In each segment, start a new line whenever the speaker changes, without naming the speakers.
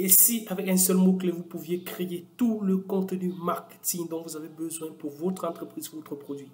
Et si avec un seul mot-clé, vous pouviez créer tout le contenu marketing dont vous avez besoin pour votre entreprise, votre produit.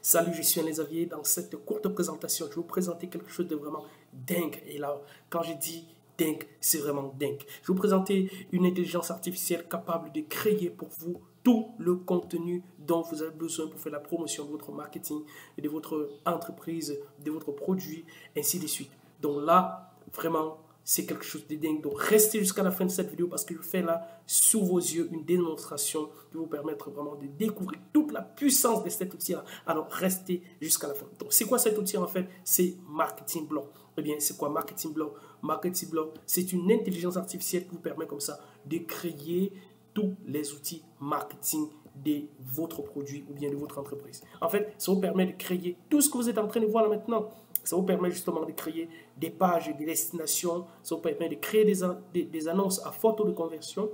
Salut, je suis Alain Xavier. Dans cette courte présentation, je vais vous présenter quelque chose de vraiment dingue. Et là, quand je dis dingue, c'est vraiment dingue. Je vais vous présenter une intelligence artificielle capable de créer pour vous tout le contenu dont vous avez besoin pour faire la promotion de votre marketing, de votre entreprise, de votre produit, ainsi de suite. Donc là, vraiment, c'est quelque chose de dingue. Donc restez jusqu'à la fin de cette vidéo parce que je fais là, sous vos yeux, une démonstration qui va vous permettre vraiment de découvrir toute la puissance de cet outil-là. Alors restez jusqu'à la fin. Donc c'est quoi cet outil en fait? C'est Marketing Block. Eh bien, c'est quoi Marketing Block? Marketing Block, c'est une intelligence artificielle qui vous permet comme ça de créer tous les outils marketing de votre produit ou bien de votre entreprise. En fait, ça vous permet de créer tout ce que vous êtes en train de voir là maintenant. Ça vous permet justement de créer des pages, des destinations. Ça vous permet de créer des annonces à forte taux de conversion.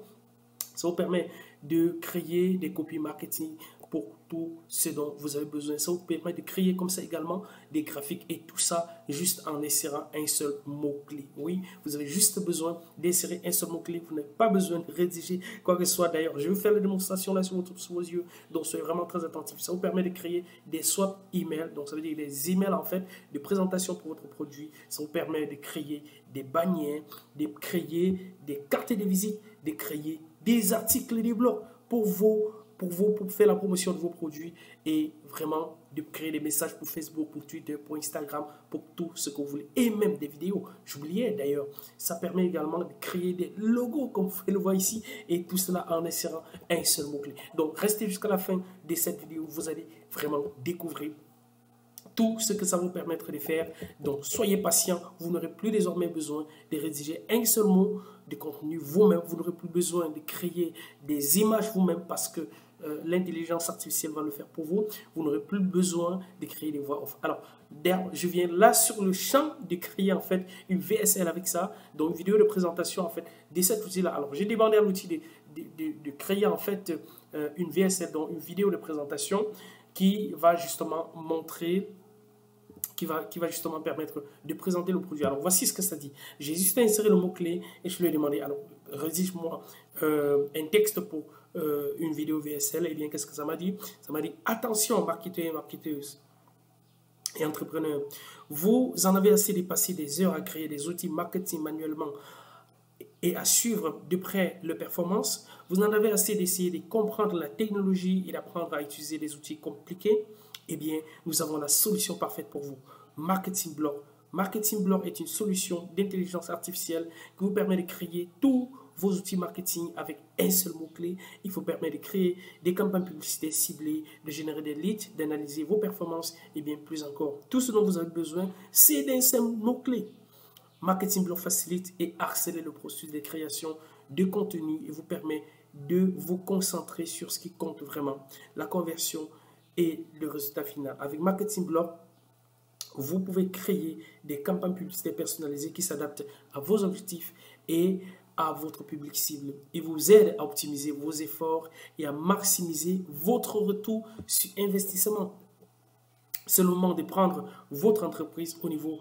Ça vous permet de créer des copies marketing pour tout ce dont vous avez besoin. Ça vous permet de créer comme ça également des graphiques et tout ça juste en insérant un seul mot-clé. Oui, vous avez juste besoin d'insérer un seul mot-clé. Vous n'avez pas besoin de rédiger quoi que ce soit. D'ailleurs, je vais faire la démonstration là sous vos yeux. Donc, soyez vraiment très attentifs. Ça vous permet de créer des swap emails. Donc, ça veut dire des emails en fait de présentation pour votre produit. Ça vous permet de créer des bannières, de créer des cartes de visite, de créer des articles, des blogs pour faire la promotion de vos produits et vraiment de créer des messages pour Facebook, pour Twitter, pour Instagram, pour tout ce que vous voulez. Et même des vidéos. J'oubliais d'ailleurs, ça permet également de créer des logos comme vous le voyez ici et tout cela en insérant un seul mot-clé. Donc restez jusqu'à la fin de cette vidéo, vous allez vraiment découvrir tout ce que ça va vous permettre de faire. Donc, soyez patient. Vous n'aurez plus désormais besoin de rédiger un seul mot de contenu vous-même. Vous n'aurez plus besoin de créer des images vous-même parce que l'intelligence artificielle va le faire pour vous. Vous n'aurez plus besoin de créer des voix off. Alors, je viens là sur le champ de créer en fait une VSL avec ça. Donc, une vidéo de présentation en fait de cet outil-là. Alors, j'ai demandé à l'outil de créer en fait une VSL, donc une vidéo de présentation qui va justement montrer qui va justement permettre de présenter le produit. Alors, voici ce que ça dit. J'ai juste inséré le mot-clé et je lui ai demandé, alors, rédige-moi un texte pour une vidéo VSL. Et bien, qu'est-ce que ça m'a dit? Ça m'a dit, attention, marketeurs et marketeuses et entrepreneurs, vous en avez assez de passer des heures à créer des outils marketing manuellement et à suivre de près leurs performances. Vous en avez assez d'essayer de comprendre la technologie et d'apprendre à utiliser des outils compliqués. Eh bien, nous avons la solution parfaite pour vous. Marketing Block. Marketing Block est une solution d'intelligence artificielle qui vous permet de créer tous vos outils marketing avec un seul mot-clé. Il vous permet de créer des campagnes publicitaires ciblées, de générer des leads, d'analyser vos performances et bien plus encore. Tout ce dont vous avez besoin, c'est d'un seul mot-clé. Marketing Block facilite et accélère le processus de création de contenu et vous permet de vous concentrer sur ce qui compte vraiment, la conversion et le résultat final. Avec Marketing Block, vous pouvez créer des campagnes publicitaires personnalisées qui s'adaptent à vos objectifs et à votre public cible et vous aide à optimiser vos efforts et à maximiser votre retour sur investissement. C'est le moment de prendre votre entreprise au niveau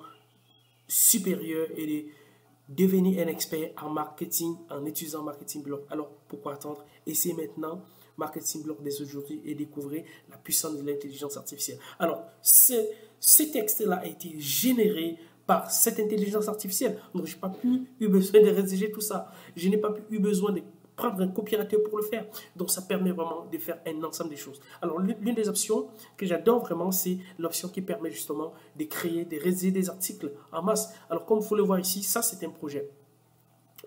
supérieur et de devenir un expert en marketing en utilisant Marketing Block. Alors, pourquoi attendre? Essayez maintenant Marketing Block dès aujourd'hui et découvrez la puissance de l'intelligence artificielle. Alors, ce texte-là a été généré par cette intelligence artificielle. Donc, je n'ai pas eu besoin de rédiger tout ça. Je n'ai pas eu besoin de prendre un copywriter pour le faire. Donc, ça permet vraiment de faire un ensemble de choses. Alors, l'une des options que j'adore vraiment, c'est l'option qui permet justement de créer, de rédiger des articles en masse. Alors, comme vous le voyez ici, ça, c'est un projet.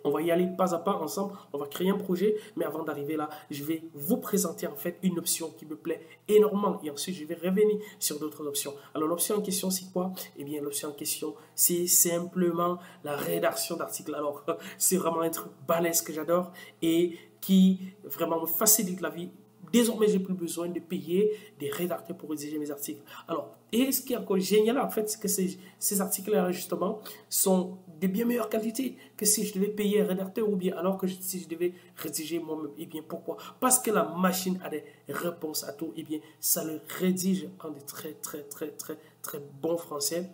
On va y aller pas à pas ensemble, on va créer un projet, mais avant d'arriver là, je vais vous présenter en fait une option qui me plaît énormément et ensuite je vais revenir sur d'autres options. Alors l'option en question c'est quoi? Eh bien l'option en question c'est simplement la rédaction d'articles. Alors c'est vraiment un truc balèze que j'adore et qui vraiment me facilite la vie. Désormais, j'ai plus besoin de payer des rédacteurs pour rédiger mes articles. Alors, et ce qui est encore génial, en fait, c'est que ces articles-là, justement, sont de bien meilleure qualité que si je devais payer un rédacteur ou bien alors que si je devais rédiger moi-même. Eh bien, pourquoi? Parce que la machine a des réponses à tout. Eh bien, ça le rédige en de très bon français.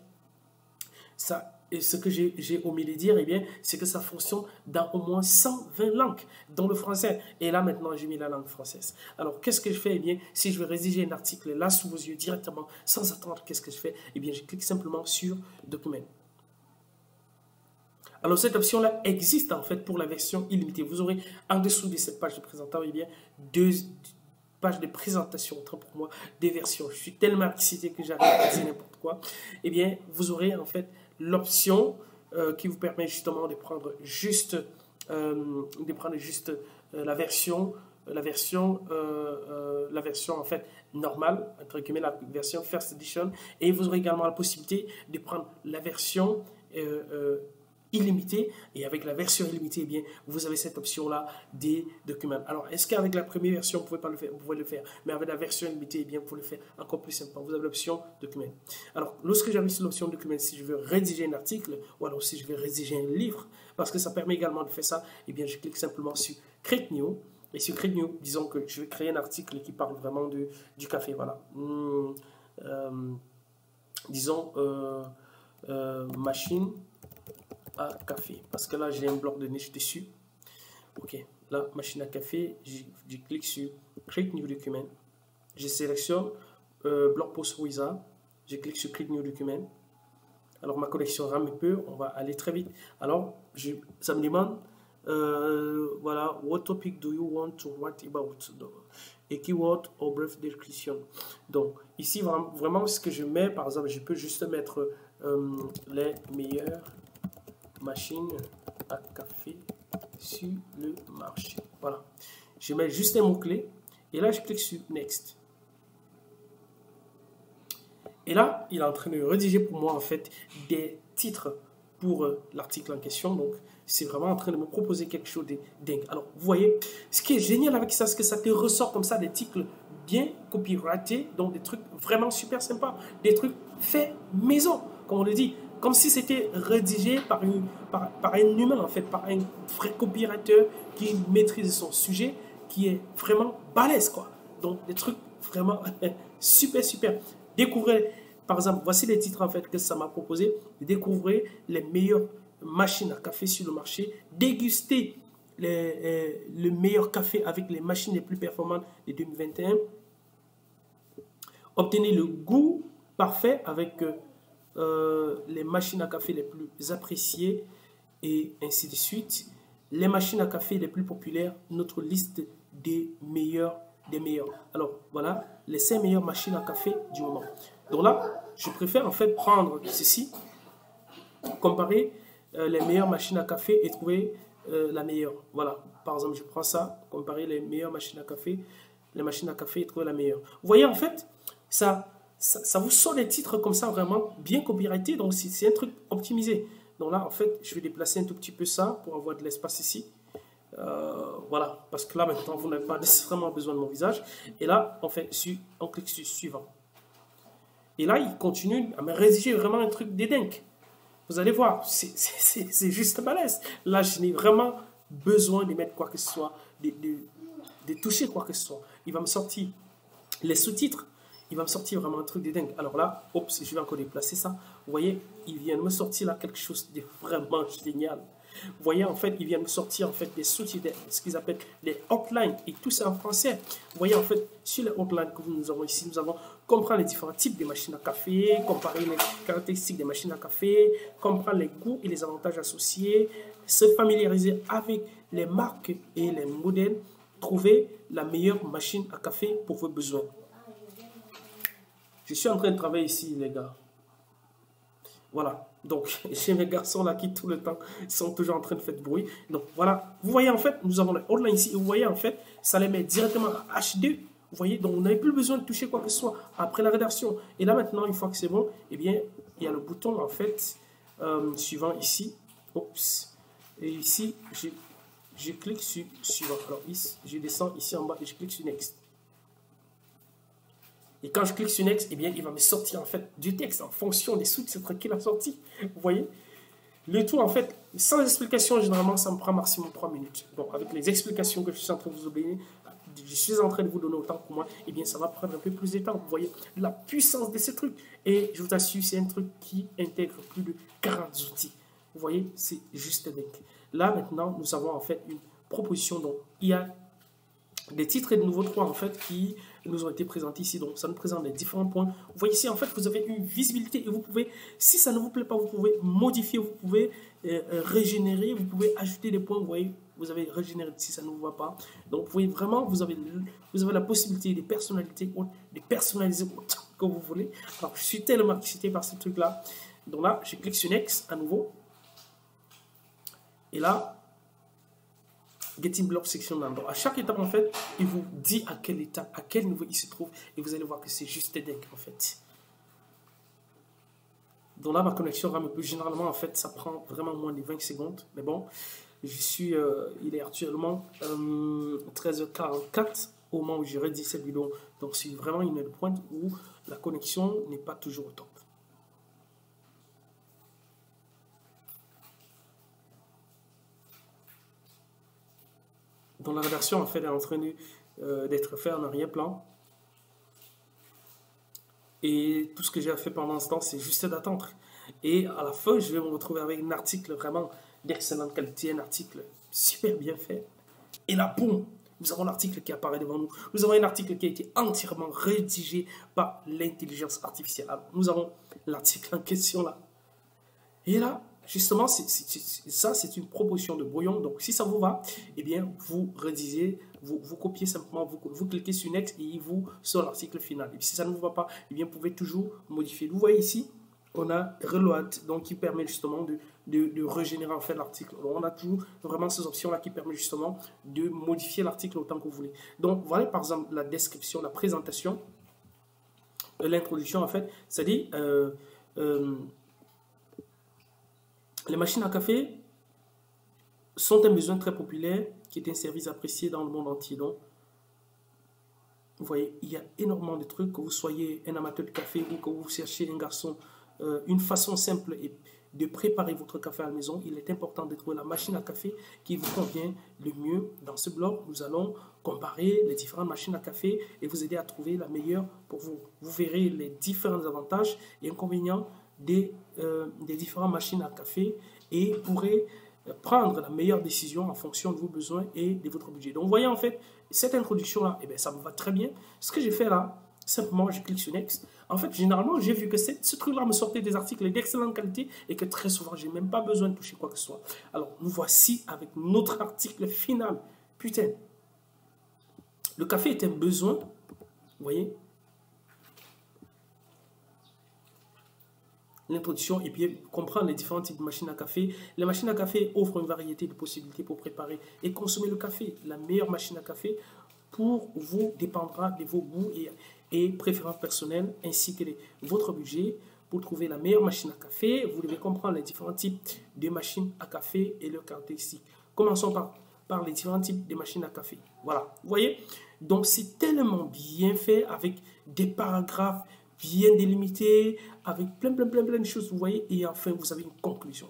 Ça et ce que j'ai omis de dire, eh bien, c'est que ça fonctionne dans au moins 120 langues, dont le français. Et là, maintenant, j'ai mis la langue française. Alors, qu'est-ce que je fais? Eh bien, si je veux rédiger un article là sous vos yeux directement, sans attendre, qu'est-ce que je fais? Eh bien, je clique simplement sur Document. Alors, cette option-là existe en fait pour la version illimitée. Vous aurez en dessous de cette page de présentation, eh bien, deux pages de présentation, autant pour moi, des versions. Je suis tellement excité que j'arrive à dire n'importe quoi. Eh bien, vous aurez en fait l'option qui vous permet justement de prendre juste, la version en fait normale, entre guillemets, la version First Edition, et vous aurez également la possibilité de prendre la version illimité, et avec la version illimitée, eh bien, vous avez cette option-là des documents. Alors, est-ce qu'avec la première version, vous ne pouvez pas le faire? Vous pouvez le faire, mais avec la version illimitée, eh bien, vous pouvez le faire encore plus simplement. Vous avez l'option document. Alors, lorsque j'arrive sur l'option document, si je veux rédiger un article, ou alors si je veux rédiger un livre, parce que ça permet également de faire ça, eh bien, je clique simplement sur Create New, et sur Create New, disons que je vais créer un article qui parle vraiment du café, voilà. Disons, machine à café, parce que là j'ai un bloc de niche dessus. Ok, là machine à café, je clique sur Create New Document, je sélectionne Blog Post Wizard, je clique sur Create New Document. Alors ma connexion rame un peu, on va aller très vite. Alors ça me demande voilà, what topic do you want to write about, et keyword or brief description. Donc ici vraiment ce que je mets, par exemple, je peux juste mettre les meilleures machine à café sur le marché. Voilà. Je mets juste un mot-clé et là, je clique sur Next. Et là, il est en train de rédiger pour moi, en fait, des titres pour l'article en question. Donc, c'est vraiment en train de me proposer quelque chose de dingue. Alors, vous voyez, ce qui est génial avec ça, c'est que ça te ressort comme ça des titres bien copyrightés, donc des trucs vraiment super sympas, des trucs faits maison, comme on le dit. Comme si c'était rédigé par un humain, en fait, par un vrai copywriter qui maîtrise son sujet, qui est vraiment balèze, quoi. Donc, des trucs vraiment super, super. Découvrez, par exemple, voici les titres, en fait, que ça m'a proposé. Découvrez les meilleures machines à café sur le marché. Dégustez le meilleur café avec les machines les plus performantes de 2021. Obtenez le goût parfait avec les machines à café les plus appréciées, et ainsi de suite. Les machines à café les plus populaires, notre liste des meilleurs. Alors voilà les 5 meilleures machines à café du moment. Donc là, je préfère en fait prendre ceci, comparer les meilleures machines à café et trouver la meilleure. Voilà, par exemple, je prends ça, comparer les meilleures machines à café, et trouver la meilleure. Vous voyez, en fait, ça vous sort des titres comme ça, vraiment bien copyrightés. Donc, c'est un truc optimisé. Donc là, en fait, je vais déplacer un tout petit peu ça pour avoir de l'espace ici. Voilà, parce que là, maintenant, vous n'avez pas nécessairement besoin de mon visage. Et là, on clique sur suivant. Et là, il continue à me rédiger vraiment un truc de dingue. Vous allez voir, c'est juste balèze. Là, je n'ai vraiment besoin de mettre quoi que ce soit, de toucher quoi que ce soit. Il va me sortir les sous-titres. Il va me sortir vraiment un truc de dingue. Alors là, oups, je vais encore déplacer ça. Vous voyez, il vient de me sortir là quelque chose de vraiment génial. Vous voyez, en fait, il vient de me sortir en fait des sous-titres, ce qu'ils appellent les outlines, et tout ça en français. Vous voyez, en fait, sur les outlines que nous avons ici, nous avons comprendre les différents types de machines à café, comparer les caractéristiques des machines à café, comprendre les goûts et les avantages associés, se familiariser avec les marques et les modèles, trouver la meilleure machine à café pour vos besoins. Je suis en train de travailler ici, les gars. Voilà. Donc, j'ai mes garçons là qui, tout le temps, sont toujours en train de faire du bruit. Donc, voilà. Vous voyez, en fait, nous avons les outlines ici. Et vous voyez, en fait, ça les met directement à HD. Vous voyez, donc, on n'avait plus besoin de toucher quoi que ce soit après la rédaction. Et là, maintenant, une fois que c'est bon, eh bien, il y a le bouton, en fait, suivant ici. Oups. Et ici, je clique sur suivant. Alors, ici, je descends ici en bas et je clique sur Next. Et quand je clique sur Next, eh bien, il va me sortir en fait du texte en fonction des sous-titres qu'il a sortis. Vous voyez? Le tout, en fait, sans explication, généralement, ça me prend maximum 3 minutes. Bon, avec les explications que je suis en train de vous je suis en train de vous donner autant pour moi, eh bien, ça va prendre un peu plus de temps. Vous voyez la puissance de ce truc. Et je vous assure, c'est un truc qui intègre plus de 40 outils. Vous voyez, c'est juste dingue. Là, maintenant, nous avons en fait une proposition. Donc, il y a des titres et de nouveaux 3 en fait qui nous ont été présentés ici. Donc, ça nous présente les différents points. Vous voyez ici, en fait, vous avez une visibilité et vous pouvez, si ça ne vous plaît pas, vous pouvez modifier, vous pouvez régénérer, vous pouvez ajouter des points. Vous voyez, vous avez régénéré si ça ne vous va pas. Donc, vous voyez vraiment, vous avez la possibilité de personnaliser autant que vous voulez. Alors, je suis tellement excité par ce truc-là. Donc là, je clique sur Next à nouveau. Et là, Getting Block Section Down. Donc, à chaque étape, en fait, il vous dit à quel état, à quel niveau il se trouve. Et vous allez voir que c'est juste dingue, en fait. Donc là, ma connexion RAM, généralement, en fait, ça prend vraiment moins de 20 secondes. Mais bon, il est actuellement 13h44 au moment où j'ai rédigé cette vidéo. Donc, c'est vraiment une heure de pointe où la connexion n'est pas toujours au top. Donc la rédaction en fait est en train d'être faite en arrière-plan. Et tout ce que j'ai fait pendant ce temps, c'est juste d'attendre. Et à la fin, je vais me retrouver avec un article vraiment d'excellente qualité, un article super bien fait. Et là, boum, nous avons l'article qui apparaît devant nous. Nous avons un article qui a été entièrement rédigé par l'intelligence artificielle. Alors, nous avons l'article en question là. Et là, justement, ça, c'est une proposition de brouillon. Donc, si ça vous va, eh bien, vous rédigez, vous copiez simplement, vous cliquez sur Next et il vous sort l'article final. Et puis, si ça ne vous va pas, eh bien, vous pouvez toujours modifier. Vous voyez ici, on a Reload, donc qui permet justement de régénérer en fait l'article. On a toujours vraiment ces options-là qui permettent justement de modifier l'article autant que vous voulez. Donc, voilà par exemple la description, la présentation, l'introduction en fait, c'est-à-dire... les machines à café sont un besoin très populaire qui est un service apprécié dans le monde entier. Donc, vous voyez, il y a énormément de trucs, que vous soyez un amateur de café ou que vous cherchez un garçon, une façon simple de préparer votre café à la maison. Il est important de trouver la machine à café qui vous convient le mieux. Dans ce blog, nous allons comparer les différentes machines à café et vous aider à trouver la meilleure pour vous. Vous verrez les différents avantages et inconvénients des différentes machines à café et pourrez prendre la meilleure décision en fonction de vos besoins et de votre budget. Donc, vous voyez en fait, cette introduction-là, eh bien, ça me va très bien. Ce que j'ai fait là, simplement, je clique sur Next. En fait, généralement, j'ai vu que ce truc-là me sortait des articles d'excellente qualité et que très souvent, je n'ai même pas besoin de toucher quoi que ce soit. Alors, nous voici avec notre article final. Putain, le café est un besoin, vous voyez, l'introduction et puis comprendre les différents types de machines à café. Les machines à café offrent une variété de possibilités pour préparer et consommer le café. La meilleure machine à café pour vous dépendra de vos goûts et préférences personnelles ainsi que de votre budget. Pour trouver la meilleure machine à café, vous devez comprendre les différents types de machines à café et leurs caractéristiques. Commençons par les différents types de machines à café. Voilà, vous voyez? Donc, c'est tellement bien fait avec des paragraphes bien délimité, avec plein de choses, vous voyez, et enfin, vous avez une conclusion.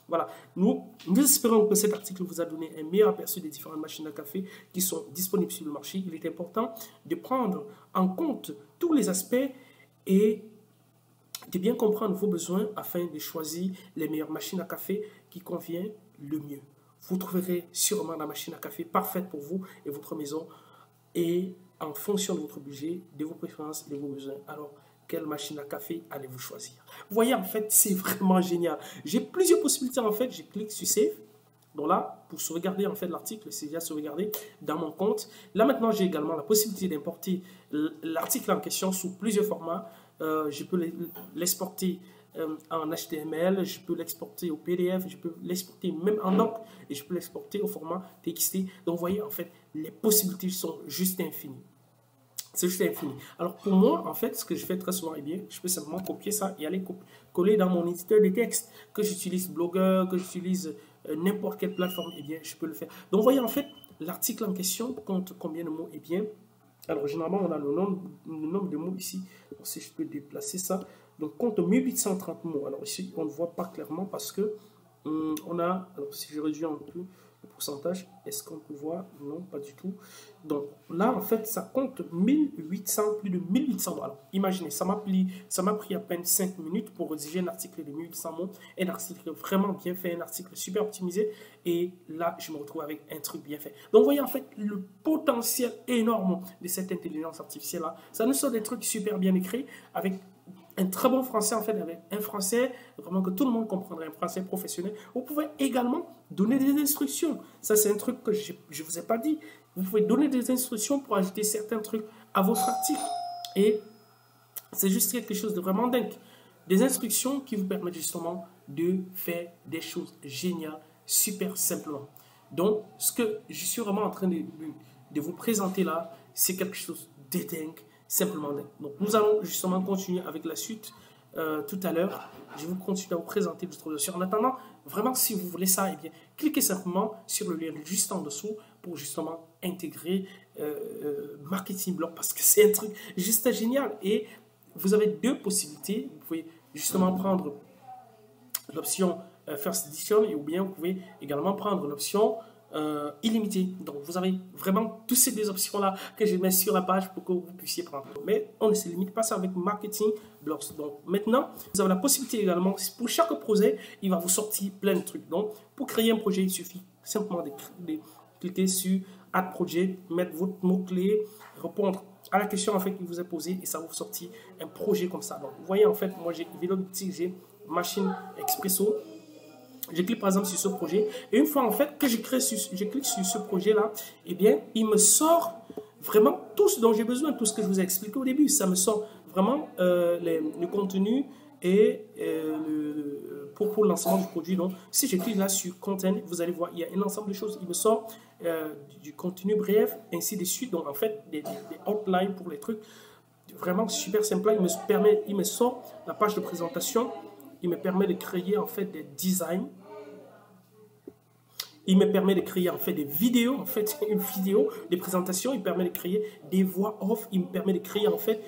Voilà. Nous espérons que cet article vous a donné un meilleur aperçu des différentes machines à café qui sont disponibles sur le marché. Il est important de prendre en compte tous les aspects et de bien comprendre vos besoins afin de choisir les meilleures machines à café qui conviennent le mieux. Vous trouverez sûrement la machine à café parfaite pour vous et votre maison et en fonction de votre budget, de vos préférences et de vos besoins. Alors, quelle machine à café allez-vous choisir? Vous voyez, en fait, c'est vraiment génial. J'ai plusieurs possibilités, en fait. Je clique sur Save. Donc là, pour sauvegarder, en fait, l'article, c'est déjà sauvegardé dans mon compte. Là, maintenant, j'ai également la possibilité d'importer l'article en question sous plusieurs formats. Je peux l'exporter en HTML, je peux l'exporter au PDF, je peux l'exporter même en doc et je peux l'exporter au format TXT. Donc, vous voyez, en fait, les possibilités sont juste infinies. C'est juste infini. Alors, pour moi, en fait, ce que je fais très souvent, eh bien, je peux simplement copier ça et aller coller dans mon éditeur de texte. Que j'utilise Blogger, que j'utilise n'importe quelle plateforme, eh bien, je peux le faire. Donc, vous voyez, en fait, l'article en question compte combien de mots? Eh bien, alors, généralement, on a le nombre de mots ici. Alors, si je peux déplacer ça, donc, compte 1830 mots. Alors, ici, on ne voit pas clairement parce que on a, alors, si je réduis un peu Le pourcentage, est-ce qu'on peut voir? Non, pas du tout. Donc là, en fait, ça compte 1800, plus de 1800 mots. Alors, imaginez, ça m'a pris à peine 5 minutes pour rédiger un article de 1800 mots, un article vraiment bien fait, un article super optimisé. Et là, je me retrouve avec un truc bien fait. Donc, vous voyez, en fait, le potentiel énorme de cette intelligence artificielle-là. Ça nous sort des trucs super bien écrits avec un très bon français, en fait, avec un français vraiment que tout le monde comprendrait, un français professionnel. Vous pouvez également donner des instructions. Ça, c'est un truc que je ne vous ai pas dit. Vous pouvez donner des instructions pour ajouter certains trucs à votre article. Et c'est juste quelque chose de vraiment dingue. Des instructions qui vous permettent justement de faire des choses géniales, super simplement. Donc, ce que je suis vraiment en train de vous présenter là, c'est quelque chose de dingue, simplement dingue. Donc, nous allons justement continuer avec la suite tout à l'heure. Je vais continuer à vous présenter d'autres dossiers. En attendant, vraiment, si vous voulez ça, eh bien, cliquez simplement sur le lien juste en dessous pour justement intégrer Marketing Blog parce que c'est un truc juste génial. Et vous avez deux possibilités. Vous pouvez justement prendre l'option First Edition ou bien vous pouvez également prendre l'option illimité. Donc, vous avez vraiment toutes ces deux options-là que je mets sur la page pour que vous puissiez prendre. Mais on ne se limite pas ça avec Marketing Blocks. Donc, maintenant, vous avez la possibilité également, pour chaque projet, il va vous sortir plein de trucs. Donc, pour créer un projet, il suffit simplement de cliquer sur Add Project, mettre votre mot-clé, répondre à la question en fait qui vous est posée et ça va vous sortir un projet comme ça. Donc, vous voyez, en fait, moi, j'ai j'ai Machine Expresso. Je clique par exemple sur ce projet et une fois en fait que je clique sur ce projet là, eh bien il me sort vraiment tout ce dont j'ai besoin, tout ce que je vous ai expliqué au début. Ça me sort vraiment le contenu et pour le lancement du produit. Donc si je clique là sur Content, vous allez voir il y a un ensemble de choses. Il me sort du contenu bref, ainsi de suite. Donc en fait des outlines pour les trucs vraiment super simple. Il me sort la page de présentation. Il me permet de créer en fait des designs. Il me permet de créer en fait des vidéos, en fait une vidéo, des présentations. Il me permet de créer des voix off. Il me permet de créer en fait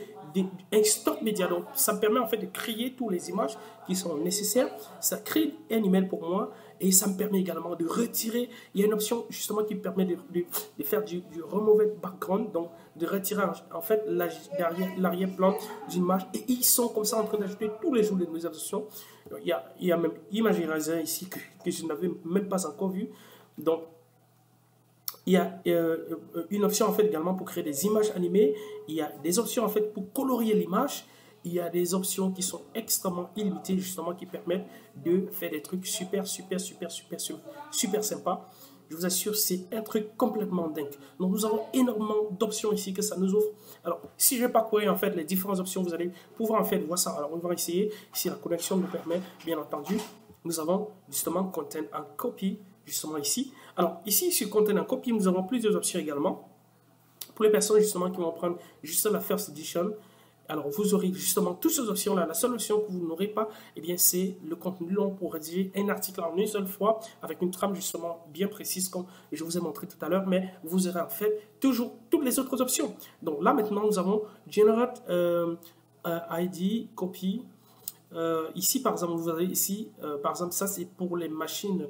un stock média. Donc ça me permet en fait de créer toutes les images qui sont nécessaires. Ça crée un email pour moi et ça me permet également de retirer. Il y a une option justement qui me permet de faire du remove background, donc de retirer en fait l'arrière-plan d'une image. Et ils sont comme ça en train d'ajouter tous les jours des nouvelles options. Il y a même Image Eraser ici que je n'avais même pas encore vu. Donc il y a une option en fait également pour créer des images animées. Il y a des options en fait pour colorier l'image. Il y a des options qui sont extrêmement illimitées justement qui permettent de faire des trucs super sympas. Je vous assure, c'est un truc complètement dingue. Donc nous avons énormément d'options ici que ça nous offre. Alors si je vais parcourir en fait les différentes options, vous allez pouvoir en fait voir ça. Alors on va essayer si la connexion nous permet, bien entendu. Nous avons justement Content and Copy justement ici. Alors ici sur Content and Copy, nous avons plusieurs options également. Pour les personnes justement qui vont prendre juste la First Edition, alors vous aurez justement toutes ces options-là. La seule option que vous n'aurez pas, eh bien c'est le contenu long pour rédiger un article en une seule fois avec une trame justement bien précise comme je vous ai montré tout à l'heure, mais vous aurez en fait toujours toutes les autres options. Donc là maintenant nous avons Generate ID, Copy. Ici par exemple vous avez ici par exemple ça c'est pour les machines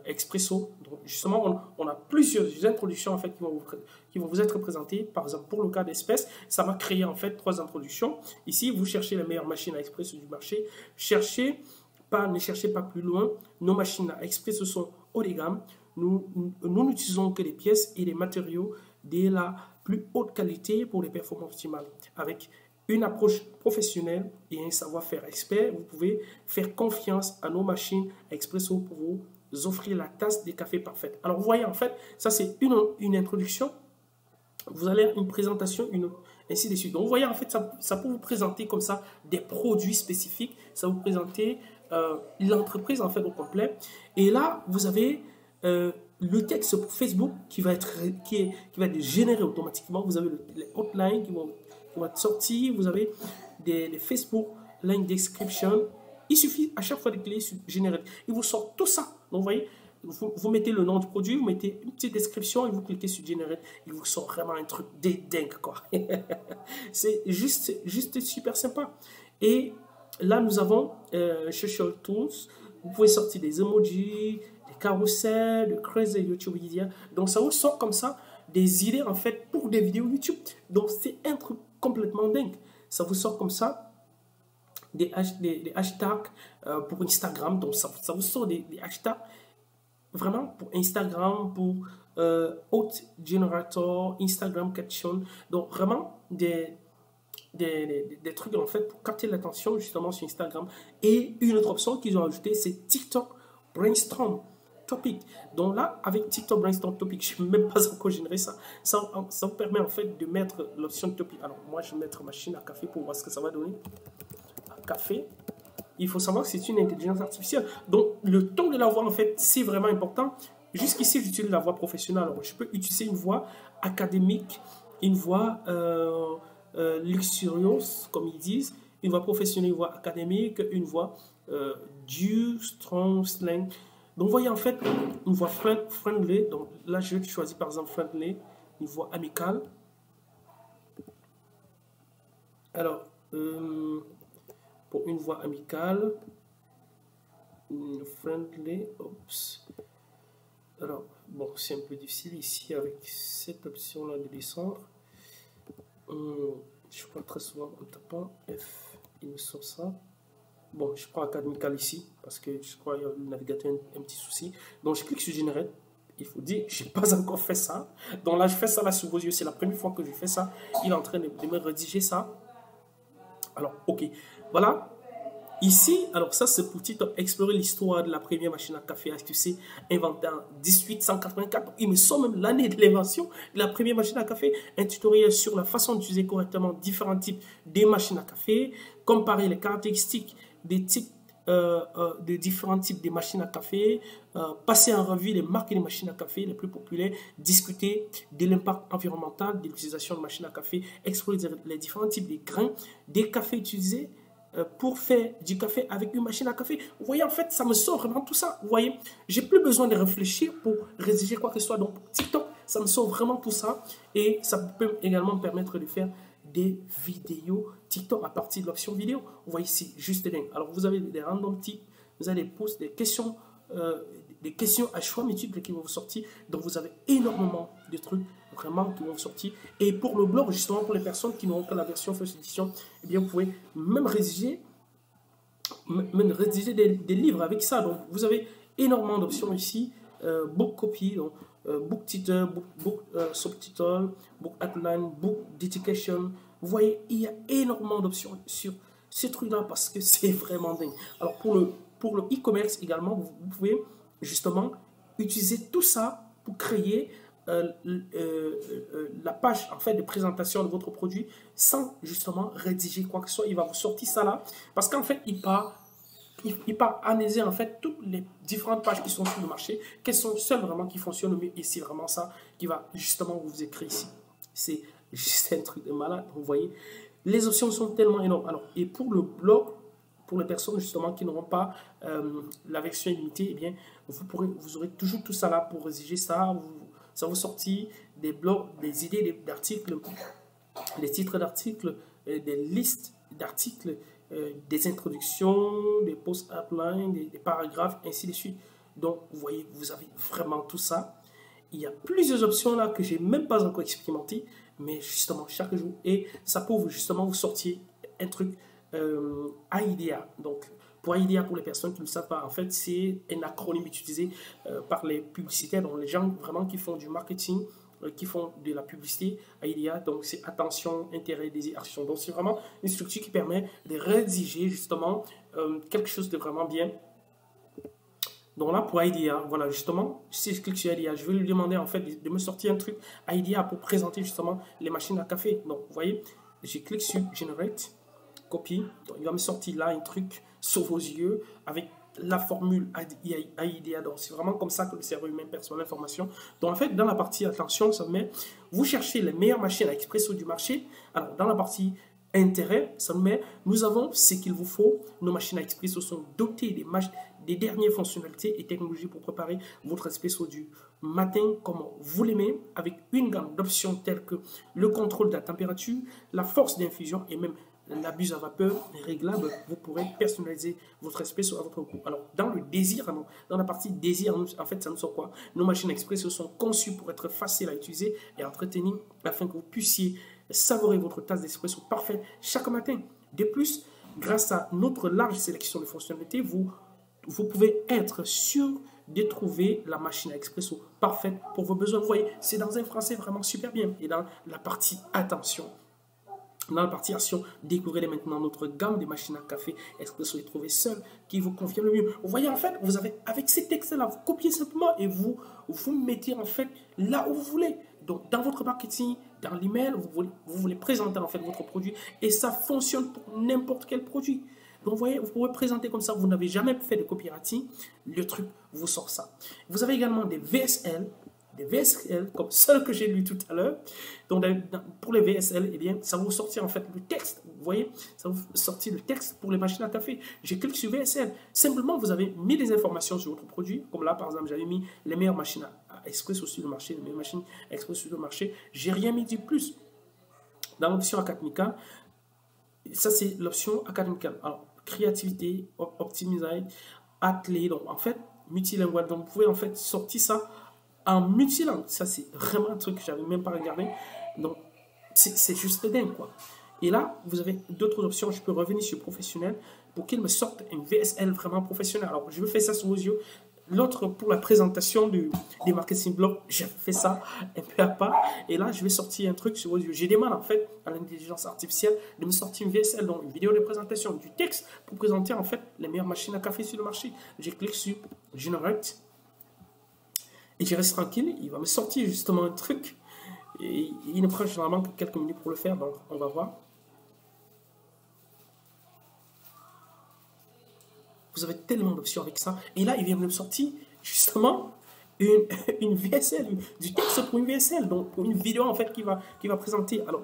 Expresso. Donc justement on a plusieurs introductions en fait qui vont vous être présentées. Par exemple pour le cas d'espèces, ça va créer en fait 3 introductions. Ici vous cherchez les meilleures machines à Expresso du marché. Ne cherchez pas plus loin. Nos machines à Expresso sont haut de gamme. Nous n'utilisons que des pièces et des matériaux de la plus haute qualité pour les performances optimales. Avec une approche professionnelle et un savoir-faire expert, vous pouvez faire confiance à nos machines Expresso pour vous offrir la tasse de café parfaite. Alors vous voyez en fait, ça c'est une introduction. Vous allez une présentation, ainsi de suite. Donc vous voyez en fait, ça peut vous présenter comme ça des produits spécifiques. Ça vous présenter l'entreprise en fait au complet. Et là vous avez le texte pour Facebook qui va être généré automatiquement. Vous avez les outlines qui vont être sortis. Vous avez des Facebook line description. Il suffit à chaque fois de cliquer sur générer. Il vous sort tout ça. Donc, vous voyez, vous mettez le nom du produit, vous mettez une petite description et vous cliquez sur générer. Il vous sort vraiment un truc de dingue, quoi. C'est juste super sympa. Et là, nous avons Social Tools. Vous pouvez sortir des emojis, des carousels, de créer des YouTube idées. Donc, ça vous sort comme ça des idées, en fait, pour des vidéos YouTube. Donc, c'est un truc complètement dingue. Ça vous sort comme ça des hashtags pour Instagram. Donc, ça vous sort des hashtags vraiment pour Instagram, pour Hot Generator, Instagram Caption. Donc, vraiment des trucs en fait pour capter l'attention justement sur Instagram. Et une autre option qu'ils ont ajouté, c'est TikTok Brainstorm Topic. Donc là, avec TikTok Brainstorm Topic, je ne sais même pas encore générer ça. Ça vous permet en fait de mettre l'option topic. Alors moi, je vais mettre machine à café pour voir ce que ça va donner. À café. Il faut savoir que c'est une intelligence artificielle. Donc le ton de la voix en fait, c'est vraiment important. Jusqu'ici, j'utilise la voix professionnelle. Alors, je peux utiliser une voix académique, une voix luxurious, comme ils disent, une voix professionnelle, une voix académique, une voix due, strong, slang. Donc, vous voyez en fait une voix friendly. Donc, là, je choisis par exemple friendly, une voix amicale. Alors, pour une voix amicale, friendly, oups. Alors, bon, c'est un peu difficile ici avec cette option-là de descendre. Je prends très souvent en tapant F, il me sort ça. Bon, je prends académical ici parce que je crois qu'il y a le navigateur un petit souci. Donc, je clique sur générer. Il faut dire, je n'ai pas encore fait ça. Donc là, je fais ça là sous vos yeux. C'est la première fois que je fais ça. Il est en train de me rédiger ça. Alors, ok. Voilà. Ici, alors ça c'est pour explorer l'histoire de la première machine à café HTC inventée en 1884. Il me semble même l'année de l'invention de la première machine à café. Un tutoriel sur la façon d'utiliser correctement différents types de machines à café, comparer les caractéristiques des types de différents types de machines à café, passer en revue les marques des machines à café les plus populaires, discuter de l'impact environnemental de l'utilisation de machines à café, explorer les différents types de grains des cafés utilisés pour faire du café avec une machine à café. Vous voyez, en fait, ça me sort vraiment tout ça. Vous voyez, j'ai plus besoin de réfléchir pour rédiger quoi que ce soit. Donc, TikTok, ça me sort vraiment tout ça. Et ça peut également me permettre de faire des vidéos TikTok à partir de l'option vidéo. Vous voyez ici, juste dingue. Alors, vous avez des random tips, vous avez des posts, des questions à choix multiples qui vont vous sortir. Donc, vous avez énormément de trucs vraiment qui vont vous sortir. Et pour le blog, justement, pour les personnes qui n'ont pas la version First Edition, eh bien, vous pouvez même rédiger des livres avec ça. Donc, vous avez énormément d'options ici. Book copy, donc, book title, book subtitle, book outline, book dedication. Vous voyez, il y a énormément d'options sur ce truc-là parce que c'est vraiment dingue. Alors, pour le e-commerce également, vous pouvez justement utiliser tout ça pour créer la page en fait de présentation de votre produit sans justement rédiger quoi que ce soit. Il va vous sortir ça là parce qu'en fait il part analyser en fait toutes les différentes pages qui sont sur le marché, quelles sont celles vraiment qui fonctionnent le mieux, et c'est vraiment ça qui va justement vous écrire ici. C'est juste un truc de malade. Vous voyez, les options sont tellement énormes. Alors, et pour le blog, pour les personnes justement qui n'auront pas la version illimitée, eh bien vous aurez toujours tout ça là pour rédiger ça. Ça vous sortit des blogs, des idées d'articles, des titres d'articles, des listes d'articles, des introductions, des post outlines, des paragraphes, ainsi de suite. Donc, vous voyez, vous avez vraiment tout ça. Il y a plusieurs options là que je n'ai même pas encore expérimenté, mais justement, chaque jour, et ça peut justement vous sortir un truc AIDA. Donc, pour AIDA, pour les personnes qui ne le savent pas, en fait, c'est un acronyme utilisé par les publicitaires, donc les gens vraiment qui font du marketing, qui font de la publicité. AIDA, donc c'est attention, intérêt, désir, action. Donc, c'est vraiment une structure qui permet de rédiger justement quelque chose de vraiment bien. Donc là, pour IDEA, voilà, justement, si je clique sur IDEA, je vais lui demander en fait de me sortir un truc IDEA pour présenter justement les machines à café. Donc, vous voyez, je clique sur Generate, copie. Donc, il va me sortir là un truc sur vos yeux avec la formule IDEA. Donc, c'est vraiment comme ça que le cerveau humain perçoit l'information. Donc, en fait, dans la partie attention, ça me met, vous cherchez les meilleures machines à expresso du marché. Alors, dans la partie intérêt, ça me met, nous avons ce qu'il vous faut. Nos machines à expresso sont dotées des dernières fonctionnalités et technologies pour préparer votre espresso du matin comme vous l'aimez, avec une gamme d'options telles que le contrôle de la température, la force d'infusion et même la buse à vapeur est réglable. Vous pourrez personnaliser votre espresso à votre goût. Alors, dans le désir, dans la partie désir, en fait, ça nous sort quoi? Nos machines expresso sont conçues pour être faciles à utiliser et à entretenir afin que vous puissiez savourer votre tasse d'espresso parfaite chaque matin. De plus, grâce à notre large sélection de fonctionnalités, vous pouvez être sûr de trouver la machine à expresso parfaite pour vos besoins. Vous voyez, c'est dans un français vraiment super bien. Et dans la partie attention, dans la partie action, découvrez maintenant notre gamme de machines à café expresso et trouvez celle qui vous convient le mieux. Vous voyez, en fait, vous avez, avec ces textes-là, vous copiez simplement et vous mettez en fait là où vous voulez. Donc, dans votre marketing, dans l'email, vous voulez présenter en fait votre produit et ça fonctionne pour n'importe quel produit. Donc, vous voyez, vous pouvez présenter comme ça, vous n'avez jamais fait de copywriting, le truc vous sort ça. Vous avez également des VSL comme celle que j'ai lu tout à l'heure. Donc, pour les VSL, eh bien, ça va vous sortir en fait le texte. Vous voyez, ça va vous sortir le texte pour les machines à café. Je clique sur VSL. Simplement, vous avez mis des informations sur votre produit. Comme là, par exemple, j'avais mis les meilleures machines à expresso sur le marché, les meilleures machines à expresso sur le marché. J'ai rien mis de plus. Dans l'option académique, ça c'est l'option académique. Alors, créativité, optimiser, atelier. Donc, en fait, multilingual. Donc, vous pouvez en fait sortir ça en multilingue. Ça, c'est vraiment un truc que je n'avais même pas regardé. Donc, c'est juste dingue, quoi. Et là, vous avez d'autres options. Je peux revenir sur professionnel pour qu'il me sorte un VSL vraiment professionnel. Alors, je vais faire ça sous vos yeux. L'autre, pour la présentation des marketing blogs, j'ai fait ça un peu à part. Et là, je vais sortir un truc sur vos yeux. J'ai demandé, en fait, à l'intelligence artificielle de me sortir une VSL, donc une vidéo de présentation, du texte pour présenter, en fait, les meilleures machines à café sur le marché. Je clique sur Generate. Et je reste tranquille, il va me sortir justement un truc. Et il ne prend généralement que quelques minutes pour le faire, donc on va voir. Vous avez tellement d'options avec ça. Et là, il vient de me sortir justement une VSL, du texte pour une VSL, donc pour une vidéo en fait qui va présenter. Alors,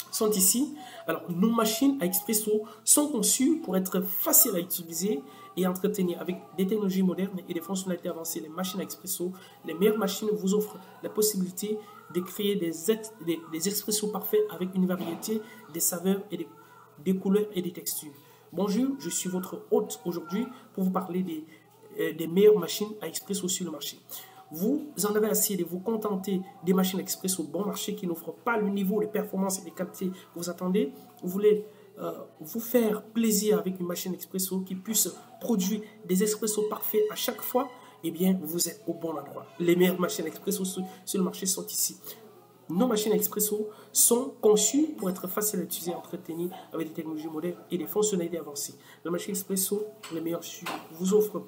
sont ici. Alors, nos machines à expresso sont conçues pour être faciles à utiliser et entretenir avec des technologies modernes et des fonctionnalités avancées. Les machines à expresso, les meilleures machines vous offrent la possibilité de créer des expressos parfaits avec une variété des saveurs et des couleurs et des textures. Bonjour, je suis votre hôte aujourd'hui pour vous parler des meilleures machines à expresso sur le marché. Vous en avez assez de vous contenter des machines expresso bon marché qui n'offrent pas le niveau de performance et de qualité que vous attendez. Vous voulez vous faire plaisir avec une machine expresso qui puisse produire des expressos parfaits à chaque fois. Eh bien, vous êtes au bon endroit. Les meilleures machines expresso sur le marché sont ici. Nos machines expresso sont conçues pour être faciles à utiliser et à entretenir avec des technologies modernes et des fonctionnalités avancées. La machine expresso, les meilleures vous offrent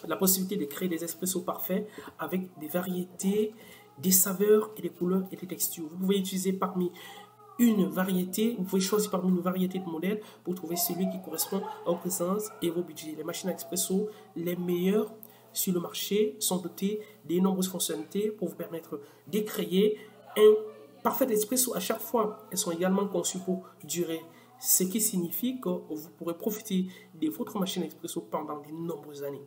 la possibilité de créer des expressos parfaits avec des variétés, des saveurs et des couleurs et des textures. Vous pouvez utiliser parmi une variété, vous pouvez choisir parmi une variété de modèles pour trouver celui qui correspond à vos présences et vos budgets. Les machines à expresso, les meilleures sur le marché, sont dotées de nombreuses fonctionnalités pour vous permettre de créer un parfait expresso à chaque fois. Elles sont également conçues pour durer, ce qui signifie que vous pourrez profiter de votre machine expresso pendant de nombreuses années.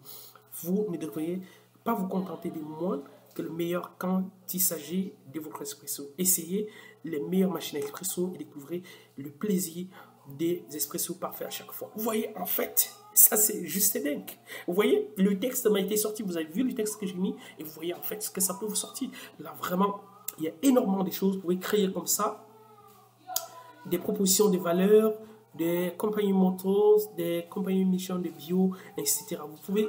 Vous ne devriez pas vous contenter de moins que le meilleur quand il s'agit de votre espresso. Essayez les meilleures machines expresso et découvrez le plaisir des espressos parfaits à chaque fois. Vous voyez, en fait, ça c'est juste dingue. Vous voyez, le texte m'a été sorti, vous avez vu le texte que j'ai mis et vous voyez en fait ce que ça peut vous sortir. Là, vraiment, il y a énormément de choses. Vous pouvez créer comme ça des propositions de valeurs, des compagnies motos, des compagnies mission de bio, etc. Vous pouvez,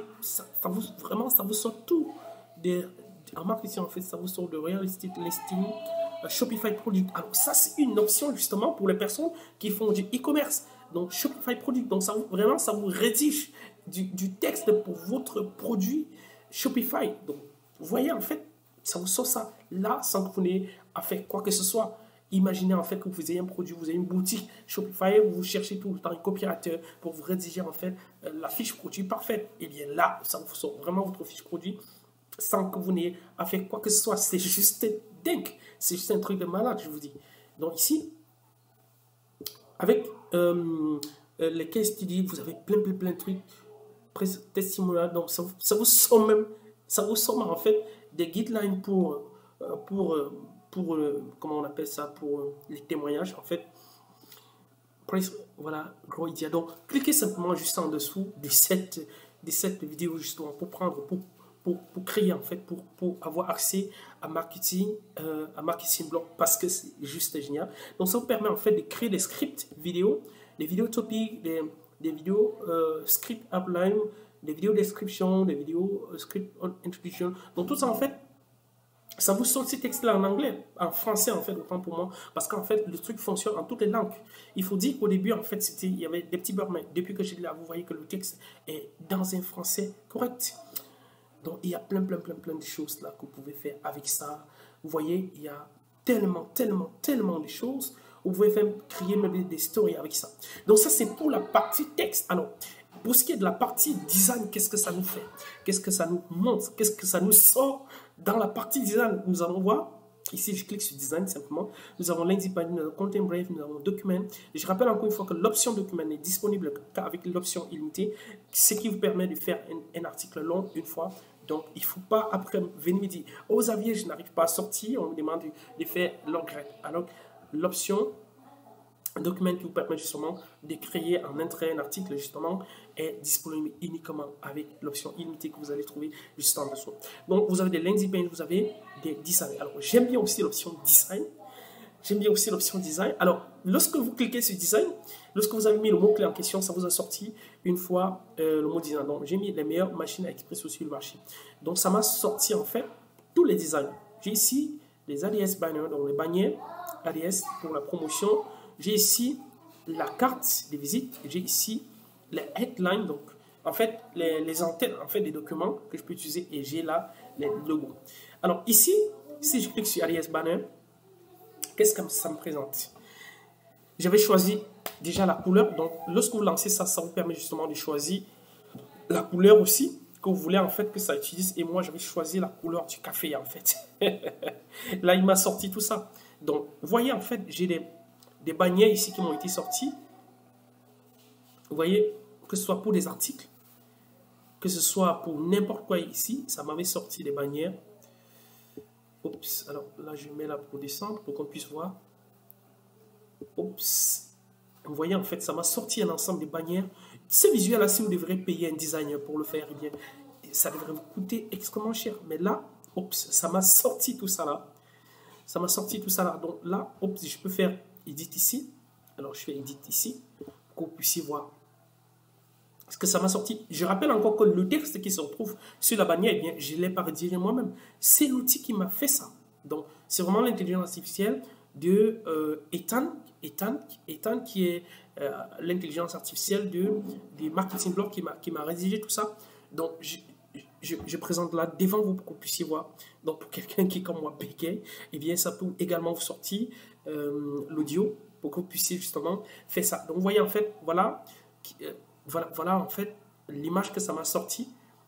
vraiment, ça vous sort tout. En marketing, en fait, ça vous sort de real estate listing, Shopify Product. Alors, ça, c'est une option justement pour les personnes qui font du e-commerce. Donc, Shopify Product. Donc, ça vous rédige du texte pour votre produit Shopify. Donc, vous voyez, en fait, ça vous sort ça là sans que vous n'ayez à faire quoi que ce soit. Imaginez en fait que vous ayez un produit, vous avez une boutique Shopify, vous cherchez tout le temps un coopérateur pour vous rédiger en fait la fiche produit parfaite. Et bien là, ça vous sort vraiment votre fiche produit sans que vous n'ayez à faire quoi que ce soit. C'est juste dingue. C'est juste un truc de malade, je vous dis. Donc ici, avec les case studies, vous avez plein de trucs. Testimonial, donc ça vous sort même, en fait des guidelines pour comment on appelle ça, pour les témoignages en fait. voilà, Grow Idea. Donc, cliquez simplement juste en dessous de cette vidéo justement pour prendre, pour créer en fait, pour avoir accès à marketing blog parce que c'est juste génial. Donc, ça vous permet en fait de créer des scripts vidéo, des vidéos topics, des vidéos script outline, des vidéos description, des vidéos script introduction. Donc, tout ça en fait, ça vous sort ces textes-là en anglais, en français en fait, autant pour moi, parce qu'en fait, le truc fonctionne en toutes les langues. Il faut dire qu'au début, en fait, il y avait des petits bugs, mais depuis que je l'ai là, vous voyez que le texte est dans un français correct. Donc, il y a plein de choses là que vous pouvez faire avec ça. Vous voyez, il y a tellement de choses. Vous pouvez faire créer même des stories avec ça. Donc, ça, c'est pour la partie texte. Alors, pour ce qui est de la partie design, qu'est-ce que ça nous fait? Qu'est-ce que ça nous montre? Qu'est-ce que ça nous sort dans la partie design? Nous allons voir. Ici, je clique sur design simplement. Nous avons l'independent, nous avons content brief, nous avons document. Et je rappelle encore une fois que l'option document n'est disponible qu'avec l'option illimitée, ce qui vous permet de faire un article long une fois. Donc, il ne faut pas après venir me dire, oh Xavier, je n'arrive pas à sortir, on me demande de faire l'upgrade. Alors, l'option document qui vous permet justement de créer en un trait un article justement est disponible uniquement avec l'option illimitée que vous allez trouver juste en dessous. Donc, vous avez des landing pages, vous avez des designs. Alors, j'aime bien aussi l'option design. J'aime bien aussi l'option design. Alors, lorsque vous cliquez sur design, lorsque vous avez mis le mot-clé en question, ça vous a sorti une fois le mot design. Donc, j'ai mis les meilleures machines à expression sur le marché. Donc, ça m'a sorti en fait tous les designs. J'ai ici les ADS banners, donc les bannières ADS pour la promotion. J'ai ici la carte de visite. J'ai ici les headlines, donc en fait les entêtes en fait des documents que je peux utiliser et j'ai là les logos. Alors ici, si je clique sur ADS banner, qu'est-ce que ça me présente? J'avais choisi déjà la couleur. Donc lorsque vous lancez ça, ça vous permet justement de choisir la couleur aussi que vous voulez en fait que ça utilise. Et moi, j'avais choisi la couleur du café en fait. Là, il m'a sorti tout ça. Donc, vous voyez en fait, j'ai des bannières ici qui m'ont été sortis. Vous voyez, que ce soit pour des articles, que ce soit pour n'importe quoi ici, ça m'avait sorti des bannières. Oups, alors là je mets là pour descendre pour qu'on puisse voir. Oups, vous voyez en fait, ça m'a sorti un ensemble de bannières. Ce visuel là, si vous devrez payer un designer pour le faire, eh bien, ça devrait vous coûter extrêmement cher. Mais là, oups, ça m'a sorti tout ça là. Ça m'a sorti tout ça là. Donc là, oups, je peux faire edit ici. Alors je fais edit ici pour que vous puissiez voir ce que ça m'a sorti. Je rappelle encore que le texte qui se retrouve sur la bannière, eh bien, je ne l'ai pas rédigé moi-même. C'est l'outil qui m'a fait ça. Donc, c'est vraiment l'intelligence artificielle de Ethan qui est l'intelligence artificielle de Marketing Blog qui m'a rédigé tout ça. Donc, je présente là devant vous pour que vous puissiez voir. Donc, pour quelqu'un qui est comme moi bégaye, eh bien, ça peut également vous sortir l'audio pour que vous puissiez justement faire ça. Donc, vous voyez en fait, voilà en fait l'image que ça m'a sorti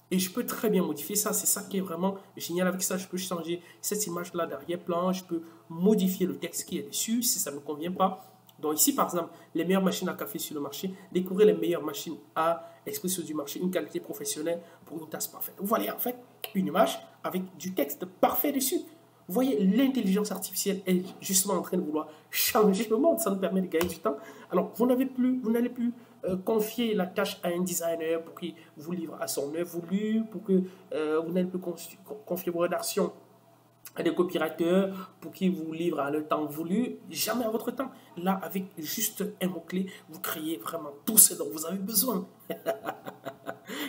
et je peux très bien modifier ça. C'est ça qui est vraiment génial avec ça. Je peux changer cette image là d'arrière-plan, je peux modifier le texte qui est dessus si ça ne me convient pas. Donc ici par exemple, les meilleures machines à café sur le marché, découvrez les meilleures machines à expression du marché, une qualité professionnelle pour une tasse parfaite. Vous voyez en fait une image avec du texte parfait dessus. Vous voyez, l'intelligence artificielle est justement en train de vouloir changer le monde. Ça nous permet de gagner du temps. Alors, vous n'allez plus confier la tâche à un designer pour qu'il vous livre à son heure voulue, pour que vous n'allez plus confier vos rédactions à des copywriters pour qu'ils vous livrent à le temps voulu, jamais à votre temps. Là, avec juste un mot-clé, vous créez vraiment tout ce dont vous avez besoin.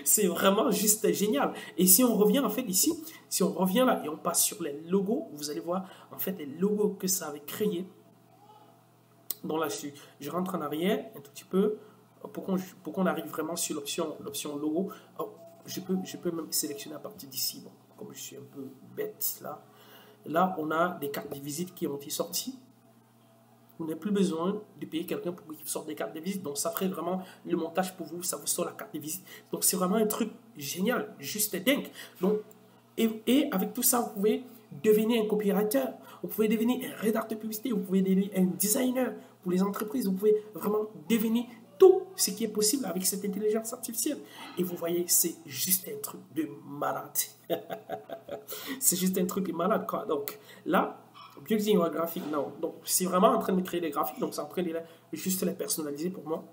C'est vraiment juste génial. Et si on revient en fait ici, si on revient là et on passe sur les logos, vous allez voir en fait les logos que ça avait créé. Donc là, je rentre en arrière un tout petit peu pour qu'on arrive vraiment sur l'option logo. Alors, je peux même sélectionner à partir d'ici. Bon, comme je suis un peu bête là. Là, on a des cartes de visite qui ont été sorties. Vous n'avez plus besoin de payer quelqu'un pour qu'il sorte des cartes de visite. Donc, ça ferait vraiment le montage pour vous. Ça vous sort la carte de visite. Donc, c'est vraiment un truc génial, juste dingue. Donc, et avec tout ça, vous pouvez devenir un copywriter. Vous pouvez devenir un rédacteur de publicité. Vous pouvez devenir un designer pour les entreprises. Vous pouvez vraiment devenir tout ce qui est possible avec cette intelligence artificielle. Et vous voyez, c'est juste un truc de malade. C'est juste un truc de malade, quoi. Donc, là, Building your graphic now. Donc, c'est vraiment en train de créer des graphiques. Donc, c'est en train de juste les personnaliser pour moi.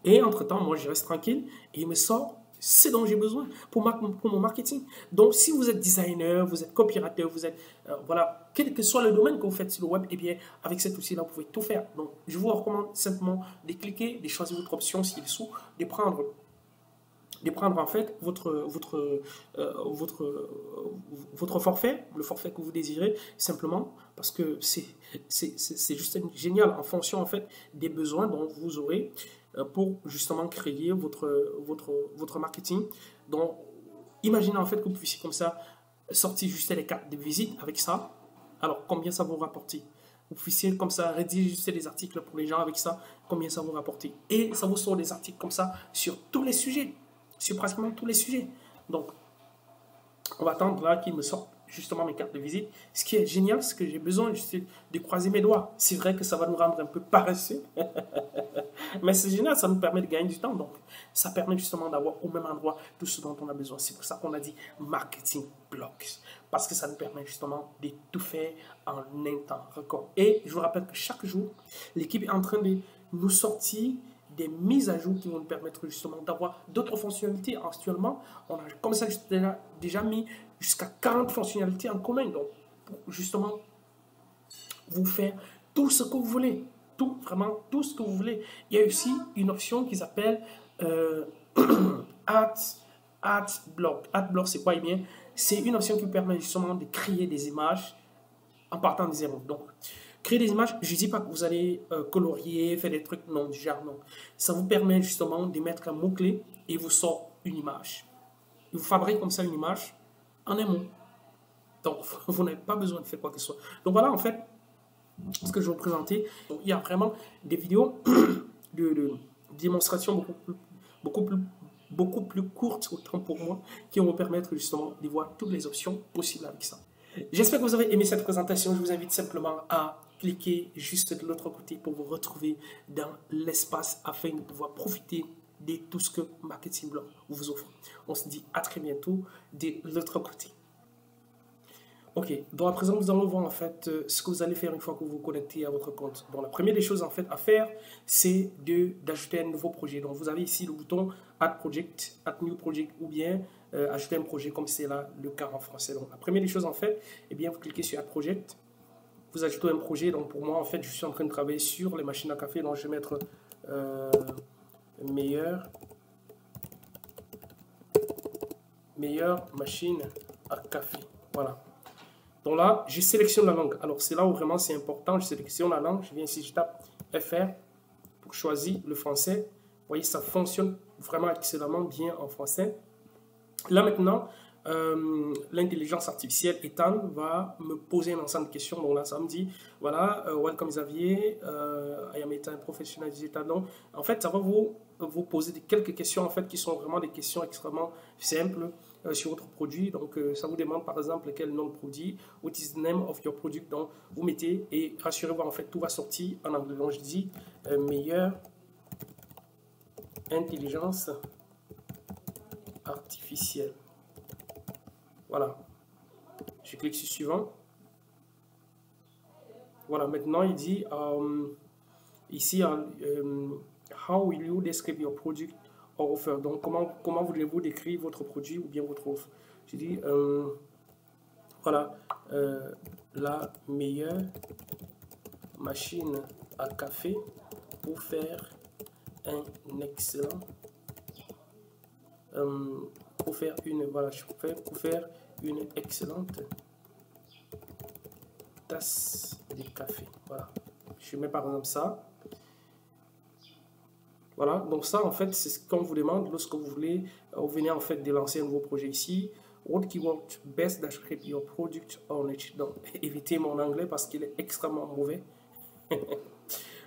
Et entre-temps, moi, je reste tranquille et il me sort ce dont j'ai besoin pour mon marketing. Donc, si vous êtes designer, vous êtes copywriter, vous êtes, voilà, quel que soit le domaine que vous faites sur le web, eh bien, avec cet outil-là, vous pouvez tout faire. Donc, je vous recommande simplement de cliquer, de choisir votre option ci-dessous, de prendre en fait votre forfait, le forfait que vous désirez, simplement parce que c'est juste génial en fonction en fait des besoins dont vous aurez pour justement créer votre marketing. Donc, imaginez en fait que vous puissiez comme ça sortir juste les cartes de visite avec ça. Alors, combien ça vous rapporter? Vous puissiez comme ça rédiger juste des articles pour les gens avec ça, combien ça vous rapporter? Et ça vous sort des articles comme ça sur tous les sujets. Sur pratiquement tous les sujets. Donc, on va attendre là qu'il me sorte justement mes cartes de visite. Ce qui est génial, c'est que j'ai besoin juste de croiser mes doigts. C'est vrai que ça va nous rendre un peu paresseux, mais c'est génial, ça nous permet de gagner du temps. Donc, ça permet justement d'avoir au même endroit tout ce dont on a besoin. C'est pour ça qu'on a dit marketing blocks, parce que ça nous permet justement de tout faire en un temps record. Et je vous rappelle que chaque jour, l'équipe est en train de nous sortir des mises à jour qui vont nous permettre justement d'avoir d'autres fonctionnalités. Actuellement, on a comme ça déjà mis jusqu'à 40 fonctionnalités en commun. Donc, pour justement vous faire tout ce que vous voulez. Tout, vraiment, tout ce que vous voulez. Il y a aussi une option qui s'appelle Adblock. Adblock, c'est quoi? Eh bien, c'est une option qui vous permet justement de créer des images en partant de zéro. Donc, créer des images, je ne dis pas que vous allez colorier, faire des trucs, non, du genre, non. Ça vous permet justement de mettre un mot-clé et il vous sort une image. Il vous fabrique comme ça une image en un mot. Donc, vous n'avez pas besoin de faire quoi que ce soit. Donc, voilà, en fait, ce que je vais vous présenter. Donc, il y a vraiment des vidéos de démonstration beaucoup plus courtes, autant pour moi, qui vont vous permettre justement de voir toutes les options possibles avec ça. J'espère que vous avez aimé cette présentation. Je vous invite simplement à cliquer juste de l'autre côté pour vous retrouver dans l'espace afin de pouvoir profiter de tout ce que Marketing Block vous offre. On se dit à très bientôt de l'autre côté. Ok, donc à présent, nous allons voir en fait ce que vous allez faire une fois que vous vous connectez à votre compte. Bon, la première des choses en fait à faire, c'est d'ajouter un nouveau projet. Donc vous avez ici le bouton Add Project, Add New Project ou bien ajouter un projet comme c'est là le cas en français. Donc la première des choses en fait, eh bien vous cliquez sur Add Project, vous ajoutez un projet. Donc pour moi en fait, je suis en train de travailler sur les machines à café. Donc je vais mettre meilleure machine à café. Voilà. Donc là, je sélectionne la langue. Alors, c'est là où vraiment c'est important. Je sélectionne la langue. Je viens ici, je tape FR pour choisir le français. Vous voyez, ça fonctionne vraiment excellemment bien en français. Là, maintenant, l'intelligence artificielle, Ethan, va me poser un ensemble de questions. Donc là, ça me dit, voilà, welcome Xavier, I am Ethan, professionnel digital. Donc, en fait, ça va vous poser quelques questions, en fait, qui sont vraiment des questions extrêmement simples sur votre produit. Donc, ça vous demande, par exemple, quel nom de produit, what is the name of your product. Donc, vous mettez et rassurez-vous, en fait, tout va sortir en anglais. Donc, je dis, meilleure intelligence artificielle. Voilà. Je clique sur suivant. Voilà, maintenant il dit ici, how will you describe your product or offer? Donc, comment voulez-vous décrire votre produit ou bien votre offre? Je dis, voilà, la meilleure machine à café pour faire un excellent pour faire une excellente tasse de café. Voilà, je mets par exemple ça. Voilà, donc ça en fait c'est ce qu'on vous demande lorsque vous voulez vous venez en fait de lancer un nouveau projet ici. What keyword best describe your product or niche? Donc évitez mon anglais parce qu'il est extrêmement mauvais.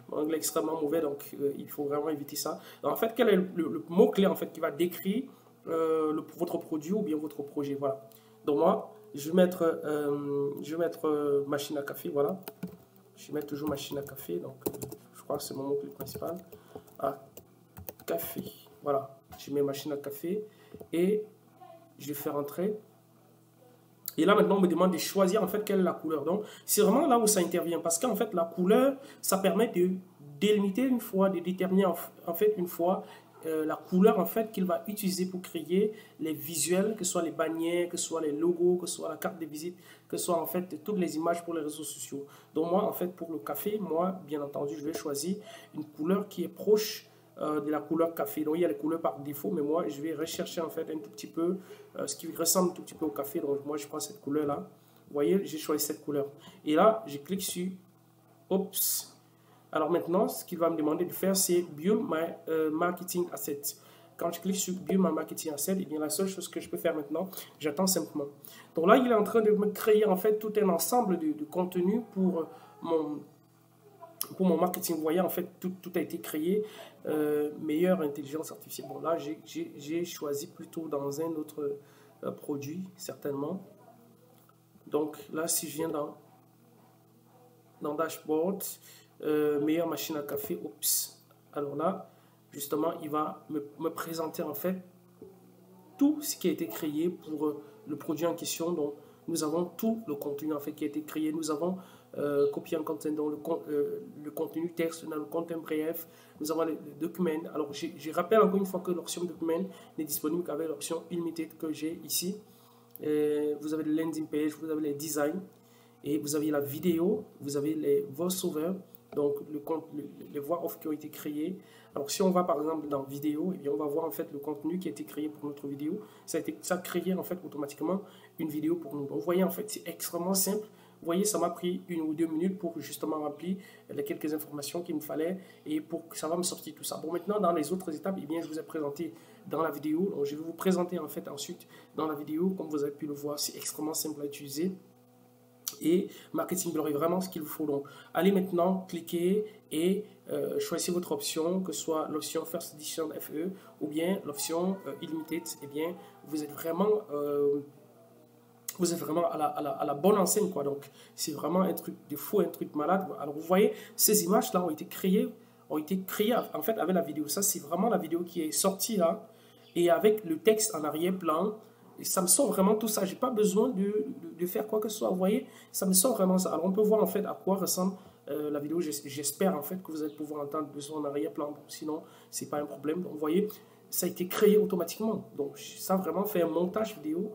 Mon anglais est extrêmement mauvais, donc il faut vraiment éviter ça. Donc, en fait, quel est le mot-clé en fait qui va décrire votre produit ou bien votre projet? Voilà. Donc moi, je vais mettre machine à café, voilà. Je vais mettre toujours machine à café, donc je crois que c'est mon mot-clé principal. À café, voilà. Je mets machine à café et je vais faire entrer Et là, maintenant, on me demande de choisir, en fait, quelle est la couleur. Donc, c'est vraiment là où ça intervient. Parce qu'en fait, la couleur, ça permet de délimiter une fois, de déterminer, en fait, une fois, la couleur, en fait, qu'il va utiliser pour créer les visuels, que ce soit les bannières, que ce soit les logos, que ce soit la carte de visite, que ce soit, en fait, toutes les images pour les réseaux sociaux. Donc, moi, en fait, pour le café, moi, bien entendu, je vais choisir une couleur qui est proche de la couleur café. Donc, il y a les couleurs par défaut, mais moi, je vais rechercher en fait un tout petit peu ce qui ressemble un tout petit peu au café. Donc, moi, je prends cette couleur-là. Vous voyez, j'ai choisi cette couleur. Et là, je clique sur Oups. Alors maintenant, ce qu'il va me demander de faire, c'est Build My Marketing Asset. Quand je clique sur Build My Marketing Asset, eh bien, la seule chose que je peux faire maintenant, j'attends simplement. Donc là, il est en train de me créer en fait tout un ensemble de contenu pour mon marketing. Vous voyez, en fait, tout a été créé. Meilleure intelligence artificielle. Bon, là, j'ai choisi plutôt dans un autre produit, certainement. Donc, là, si je viens dans Dashboard, meilleure machine à café, oups. Alors là, justement, il va me présenter, en fait, tout ce qui a été créé pour le produit en question. Donc, nous avons tout le contenu, en fait, qui a été créé. Nous avons copier un contenu dans le contenu texte, dans le contenu bref, nous avons les documents. Alors, je rappelle encore une fois que l'option document n'est disponible qu'avec l'option Unlimited que j'ai ici. Vous avez le landing page, vous avez les designs, et vous avez la vidéo, vous avez les voice-over, donc les voix off qui ont été créées. Alors, si on va par exemple dans vidéo, eh bien, on va voir en fait le contenu qui a été créé pour notre vidéo. Ça a créé en fait automatiquement une vidéo pour nous. Donc, vous voyez, en fait, c'est extrêmement simple. Vous voyez, ça m'a pris 1 ou 2 minutes pour justement remplir les quelques informations qu'il me fallait et pour que ça va me sortir tout ça. Bon, maintenant, dans les autres étapes, eh bien, je vous ai présenté dans la vidéo. Donc, je vais vous présenter en fait ensuite dans la vidéo. Comme vous avez pu le voir, c'est extrêmement simple à utiliser. Et Marketing Glory, vraiment ce qu'il vous faut. Donc, allez maintenant, cliquez et choisissez votre option, que ce soit l'option First Edition FE ou bien l'option Unlimited. Eh bien, vous êtes vraiment à la bonne enseigne, quoi. Donc, c'est vraiment un truc de fou, un truc malade. Alors, vous voyez, ces images-là ont été créées en fait avec la vidéo. Ça, c'est vraiment la vidéo qui est sortie là. Et avec le texte en arrière-plan, ça me sort vraiment tout ça. Je n'ai pas besoin de faire quoi que ce soit. Vous voyez, ça me sort vraiment ça. Alors, on peut voir en fait à quoi ressemble la vidéo. J'espère en fait que vous allez pouvoir entendre le son en arrière-plan. Bon, sinon, ce n'est pas un problème. Donc, vous voyez, ça a été créé automatiquement. Donc, ça vraiment fait un montage vidéo.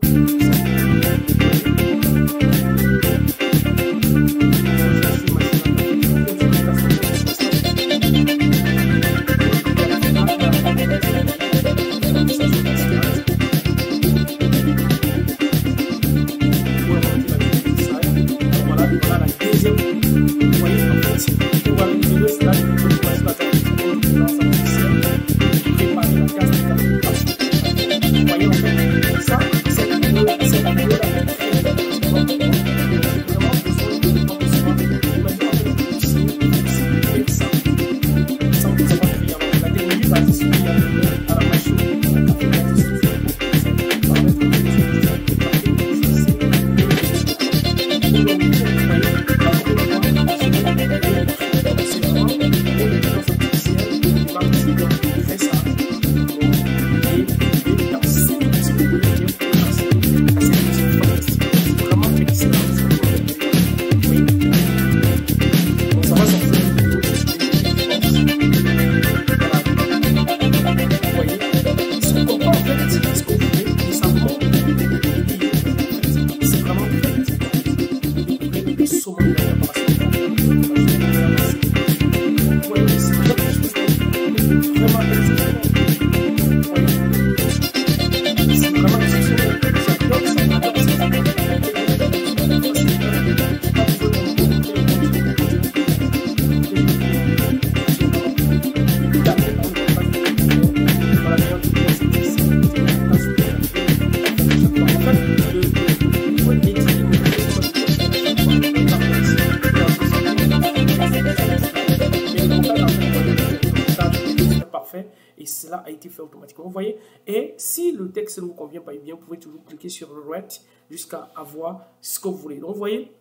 Et cela a été fait automatiquement. Vous voyez, et si le texte ne vous convient pas, bien, vous pouvez toujours cliquer sur le Write jusqu'à avoir ce que vous voulez. Donc, vous voyez,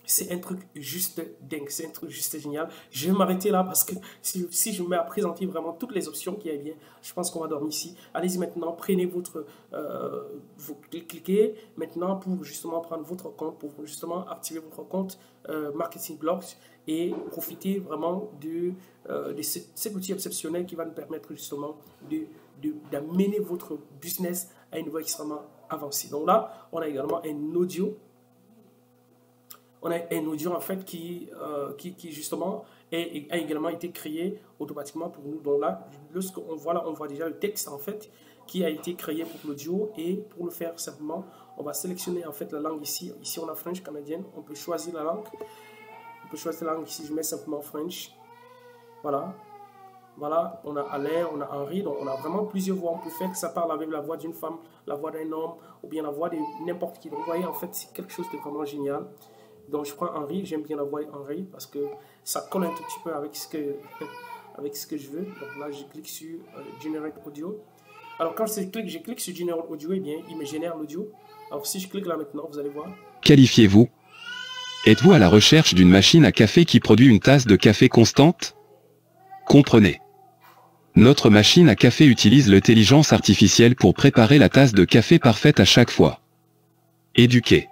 C'est un truc juste dingue, c'est un truc juste génial. Je vais m'arrêter là parce que si je me mets à présenter vraiment toutes les options qu'il y a bien, je pense qu'on va dormir ici. Allez-y maintenant, prenez vous cliquez maintenant pour justement prendre votre compte, pour justement activer votre compte Marketing Blocks et profiter vraiment de cet outil exceptionnel qui va nous permettre justement d'amener votre business à un niveau extrêmement avancé. Donc là, on a également un audio. On a un audio en fait qui justement a également été créé automatiquement pour nous. Donc là, lorsqu'on voit là, on voit déjà le texte en fait qui a été créé pour l'audio, et pour le faire simplement, on va sélectionner en fait la langue ici. Ici on a French canadienne, on peut choisir la langue. On peut choisir la langue ici, je mets simplement French. Voilà. Voilà, on a Alain, on a Henri, donc on a vraiment plusieurs voix. On peut faire que ça parle avec la voix d'une femme, la voix d'un homme, ou bien la voix de n'importe qui. Donc vous voyez, en fait, c'est quelque chose de vraiment génial. Donc je prends Henri, j'aime bien la voix Henri parce que ça colle un tout petit peu avec ce que je veux. Donc là, je clique sur Generate Audio. Alors quand je clique sur Generate Audio, eh bien, il me génère l'audio. Alors si je clique là maintenant, vous allez voir.
Qualifiez-vous. Êtes-vous à la recherche d'une machine à café qui produit une tasse de café constante? Comprenez. Notre machine à café utilise l'intelligence artificielle pour préparer la tasse de café parfaite à chaque fois. Éduquer.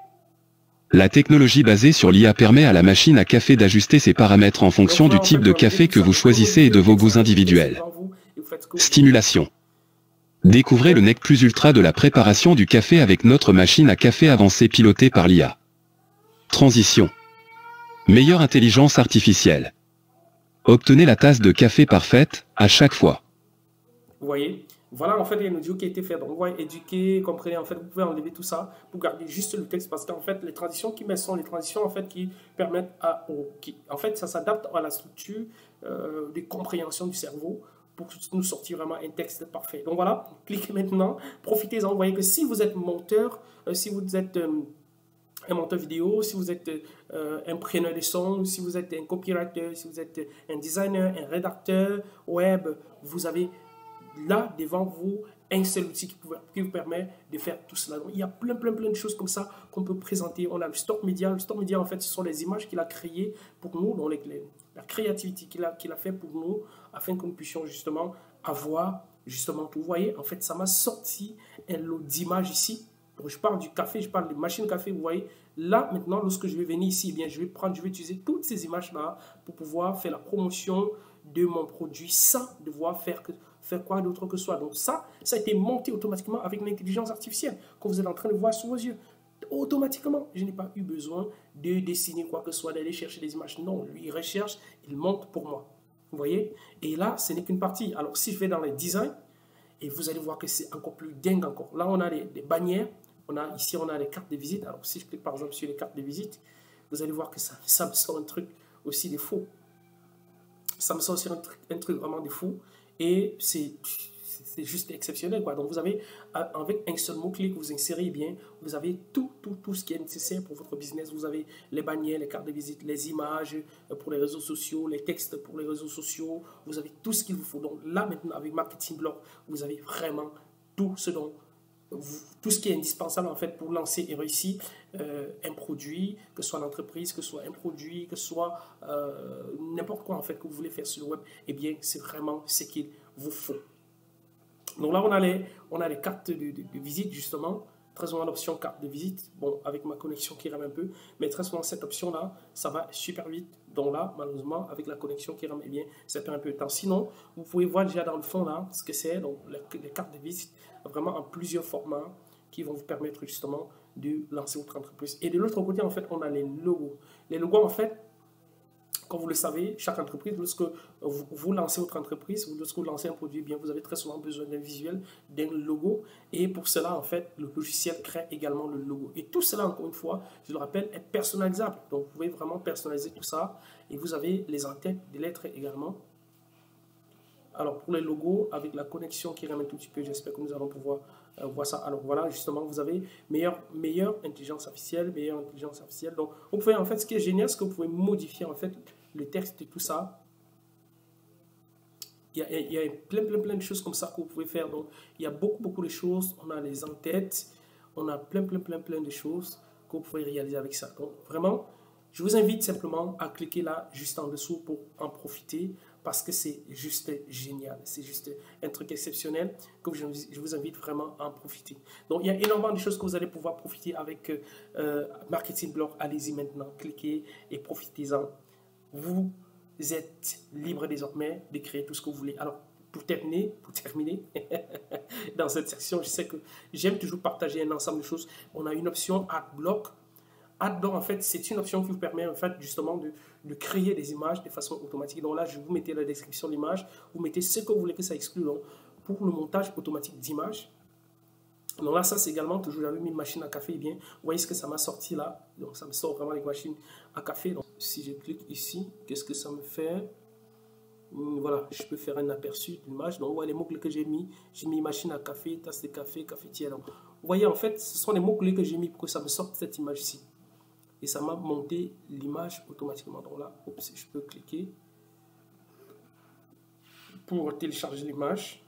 La technologie basée sur l'IA permet à la machine à café d'ajuster ses paramètres en fonction du type de café que vous choisissez et de vos goûts individuels. Stimulation. Découvrez le nec plus ultra de la préparation du café avec notre machine à café avancée pilotée par l'IA. Transition. Meilleure intelligence artificielle. Obtenez la tasse de café parfaite à chaque fois.
Vous voyez, voilà en fait un audio qui a été fait. Donc, vous voyez, éduquer, comprenez, en fait, vous pouvez enlever tout ça pour garder juste le texte parce qu'en fait, les transitions qui mettent sont les transitions en fait qui permettent en fait, ça s'adapte à la structure de compréhension du cerveau pour nous sortir vraiment un texte parfait. Donc voilà, cliquez maintenant, profitez-en. Vous voyez que si vous êtes monteur, si vous êtes un monteur vidéo, si vous êtes un preneur de son, si vous êtes un copywriter, si vous êtes un designer, un rédacteur web, vous avez là devant vous un seul outil qui vous permet de faire tout cela. Donc, il y a plein de choses comme ça qu'on peut présenter. On a le Stock Media. Le Stock Media, en fait, ce sont les images qu'il a créées pour nous, donc la créativité qu'il a fait pour nous, afin que nous puissions justement avoir justement tout. Vous voyez, en fait, ça m'a sorti un lot d'images ici. Donc, je parle du café, je parle de machine café, vous voyez. Là, maintenant, lorsque je vais venir ici, eh bien, je vais utiliser toutes ces images-là pour pouvoir faire la promotion de mon produit sans devoir faire quoi d'autre que ce soit. Donc ça a été monté automatiquement avec l'intelligence artificielle que vous êtes en train de voir sous vos yeux. Automatiquement, je n'ai pas eu besoin de dessiner quoi que ce soit, d'aller chercher des images. Non, lui, il recherche, il monte pour moi. Vous voyez? Et là, ce n'est qu'une partie. Alors, si je vais dans les designs, et vous allez voir que c'est encore plus dingue encore. Là, on a des bannières. Ici, on a les cartes de visite. Alors, si je clique par exemple sur les cartes de visite, vous allez voir que ça me sort un truc aussi de fou. Ça me sort aussi un truc vraiment de fou. Et c'est juste exceptionnel, quoi. Donc, vous avez, avec un seul mot-clic, vous insérez bien, vous avez tout ce qui est nécessaire pour votre business. Vous avez les bannières, les cartes de visite, les images pour les réseaux sociaux, les textes pour les réseaux sociaux. Vous avez tout ce qu'il vous faut. Donc, là, maintenant, avec Marketing Block, vous avez vraiment tout ce qui est indispensable en fait pour lancer et réussir un produit, que ce soit l'entreprise, que ce soit un produit, que ce soit n'importe quoi en fait que vous voulez faire sur le web, eh bien c'est vraiment ce qu'il vous faut. Donc là on a les cartes de visite justement, très souvent l'option carte de visite, bon avec ma connexion qui rame un peu, mais très souvent cette option là, ça va super vite. Donc là, malheureusement, avec la connexion qui rame, eh bien, ça prend un peu de temps. Sinon, vous pouvez voir déjà dans le fond là ce que c'est, donc les cartes de visite, vraiment en plusieurs formats qui vont vous permettre justement de lancer votre entreprise. Et de l'autre côté, en fait, on a les logos. Les logos, en fait, comme vous le savez, chaque entreprise, lorsque vous lancez votre entreprise, lorsque vous lancez un produit, bien, vous avez très souvent besoin d'un visuel, d'un logo. Et pour cela, en fait, le logiciel crée également le logo. Et tout cela, encore une fois, je le rappelle, est personnalisable. Donc, vous pouvez vraiment personnaliser tout ça. Et vous avez les entêtes des lettres également. Alors, pour les logos, avec la connexion qui ramène un tout petit peu, j'espère que nous allons pouvoir voir ça. Alors, voilà, justement, vous avez meilleure intelligence artificielle, Donc, vous pouvez, en fait, ce qui est génial, c'est que vous pouvez modifier, en fait, le texte et tout ça. Il y a plein de choses comme ça que vous pouvez faire. Donc, il y a beaucoup de choses. On a les en-têtes. On a plein de choses que vous pouvez réaliser avec ça. Donc, vraiment, Je vous invite simplement à cliquer là, juste en dessous pour en profiter parce que c'est juste génial. C'est juste un truc exceptionnel que je vous invite vraiment à en profiter. Donc, il y a énormément de choses que vous allez pouvoir profiter avec Marketing Blog. Allez-y maintenant, cliquez et profitez-en. Vous êtes libre désormais de créer tout ce que vous voulez. Alors, pour terminer dans cette section, je sais que j'aime toujours partager un ensemble de choses. On a une option Adblock. Adblock, en fait, c'est une option qui vous permet, en fait, justement, de créer des images de façon automatique. Donc là, je vous mettez la description de l'image. Vous mettez ce que vous voulez que ça exclue. Donc, pour le montage automatique d'images. Donc là, ça, c'est également toujours, j'avais mis une machine à café. Eh bien, vous voyez ce que ça m'a sorti là. Donc, ça me sort vraiment les machines à café. Donc, si je clique ici, qu'est-ce que ça me fait? Voilà, je peux faire un aperçu de l'image. Donc, vous voyez les mots-clés que j'ai mis. J'ai mis machine à café, tasse de café, cafetière. Donc, vous voyez, en fait, ce sont les mots-clés que j'ai mis pour que ça me sorte cette image-ci. Et ça m'a monté l'image automatiquement. Donc là, oups, je peux cliquer pour télécharger l'image.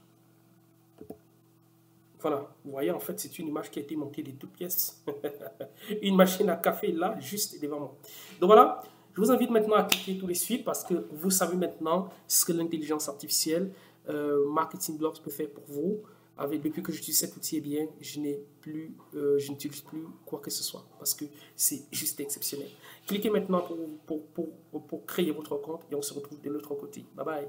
Voilà, vous voyez, en fait, c'est une image qui a été montée de toutes pièces. Une machine à café là, juste devant moi. Donc voilà. Je vous invite maintenant à cliquer tout de suite parce que vous savez maintenant ce que l'intelligence artificielle Marketing Blog peut faire pour vous. Depuis que j'utilise cet outil, eh bien, je n'utilise plus quoi que ce soit parce que c'est juste exceptionnel. Cliquez maintenant pour créer votre compte et on se retrouve de l'autre côté. Bye bye.